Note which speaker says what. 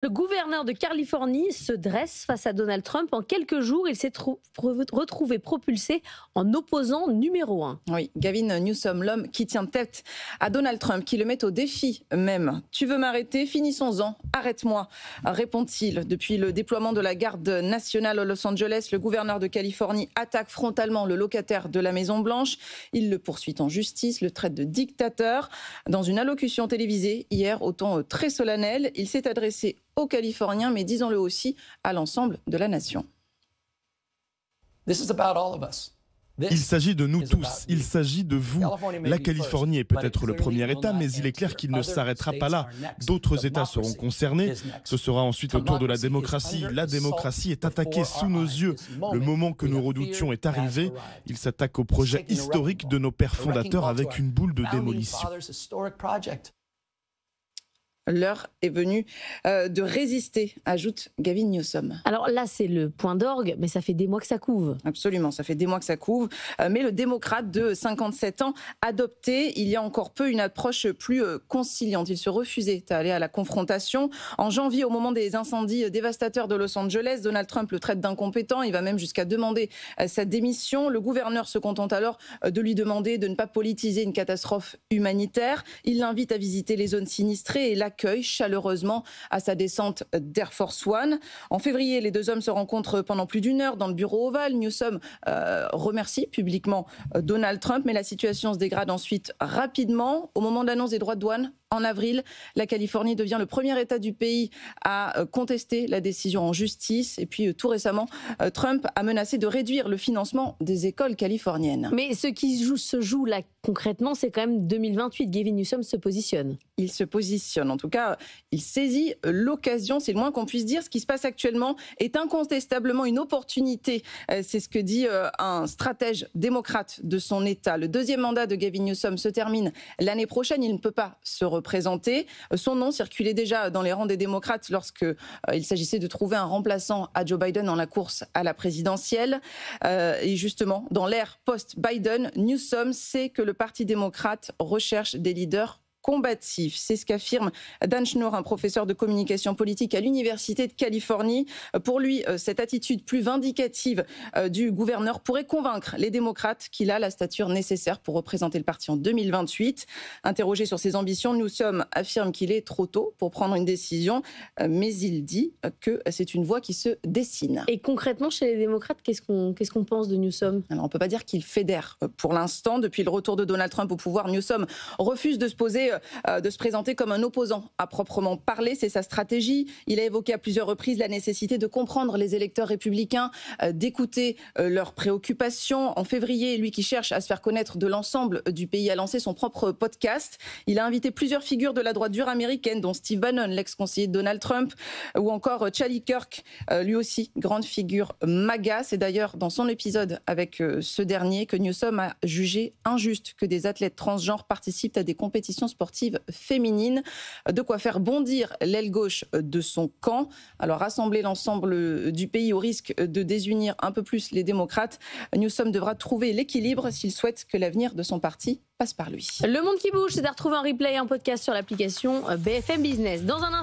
Speaker 1: Le gouverneur de Californie se dresse face à Donald Trump. En quelques jours, il s'est retrouvé propulsé en opposant numéro 1.
Speaker 2: Oui, Gavin Newsom, l'homme qui tient tête à Donald Trump, qui le met au défi même. « Tu veux m'arrêter ? Finissons-en, arrête-moi », répond-il. Depuis le déploiement de la garde nationale à Los Angeles, le gouverneur de Californie attaque frontalement le locataire de la Maison-Blanche. Il le poursuit en justice, le traite de dictateur. Dans une allocution télévisée hier, au ton très solennel, il s'est adressé aux Californiens, mais disons-le aussi à l'ensemble de la nation.
Speaker 3: Il s'agit de nous tous, il s'agit de vous. La Californie est peut-être le premier État, mais il est clair qu'il ne s'arrêtera pas là. D'autres États seront concernés. Ce sera ensuite au tour de la démocratie. La démocratie est attaquée sous nos yeux. Le moment que nous redoutions est arrivé. Il s'attaque au projet historique de nos pères fondateurs avec une boule de démolition.
Speaker 2: L'heure est venue de résister, ajoute Gavin Newsom.
Speaker 1: Alors là, c'est le point d'orgue, mais ça fait des mois que ça couve.
Speaker 2: Absolument, ça fait des mois que ça couve. Mais le démocrate de 57 ans adoptait il y a encore peu une approche plus conciliante. Il se refusait à aller à la confrontation. En janvier, au moment des incendies dévastateurs de Los Angeles, Donald Trump le traite d'incompétent. Il va même jusqu'à demander sa démission. Le gouverneur se contente alors de lui demander de ne pas politiser une catastrophe humanitaire. Il l'invite à visiter les zones sinistrées et l'accueille chaleureusement à sa descente d'Air Force One. En février, les deux hommes se rencontrent pendant plus d'une heure dans le bureau ovale. Newsom remercie publiquement Donald Trump, mais la situation se dégrade ensuite rapidement. Au moment de l'annonce des droits de douane, en avril, la Californie devient le premier État du pays à contester la décision en justice. Et puis tout récemment, Trump a menacé de réduire le financement des écoles californiennes.
Speaker 1: Mais ce qui se joue là concrètement, c'est quand même 2028. Gavin Newsom se positionne.
Speaker 2: Il se positionne. En tout cas, il saisit l'occasion. C'est le moins qu'on puisse dire. Ce qui se passe actuellement est incontestablement une opportunité. C'est ce que dit un stratège démocrate de son État. Le deuxième mandat de Gavin Newsom se termine l'année prochaine. Il ne peut pas se représenter. Son nom circulait déjà dans les rangs des démocrates lorsque il s'agissait de trouver un remplaçant à Joe Biden dans la course à la présidentielle. Et justement, dans l'ère post-Biden, Newsom sait que le Parti démocrate recherche des leaders combatif. C'est ce qu'affirme Dan Schnoor, un professeur de communication politique à l'Université de Californie. Pour lui, cette attitude plus vindicative du gouverneur pourrait convaincre les démocrates qu'il a la stature nécessaire pour représenter le parti en 2028. Interrogé sur ses ambitions, Newsom affirme qu'il est trop tôt pour prendre une décision, mais il dit que c'est une voie qui se dessine.
Speaker 1: Et concrètement, chez les démocrates, qu'est-ce qu'on pense de Newsom ?
Speaker 2: Alors, on ne peut pas dire qu'il fédère pour l'instant. Depuis le retour de Donald Trump au pouvoir, Newsom refuse de se présenter comme un opposant à proprement parler. C'est sa stratégie. Il a évoqué à plusieurs reprises la nécessité de comprendre les électeurs républicains, d'écouter leurs préoccupations. En février, lui qui cherche à se faire connaître de l'ensemble du pays a lancé son propre podcast. Il a invité plusieurs figures de la droite dure américaine, dont Steve Bannon, l'ex-conseiller de Donald Trump, ou encore Charlie Kirk, lui aussi, grande figure MAGA. C'est d'ailleurs dans son épisode avec ce dernier que Newsom a jugé injuste que des athlètes transgenres participent à des compétitions sportive féminine, de quoi faire bondir l'aile gauche de son camp. Alors rassembler l'ensemble du pays au risque de désunir un peu plus les démocrates, Newsom devra trouver l'équilibre s'il souhaite que l'avenir de son parti passe par lui.
Speaker 1: Le monde qui bouge, c'est à retrouver en replay et en podcast sur l'application BFM Business. Dans un instant.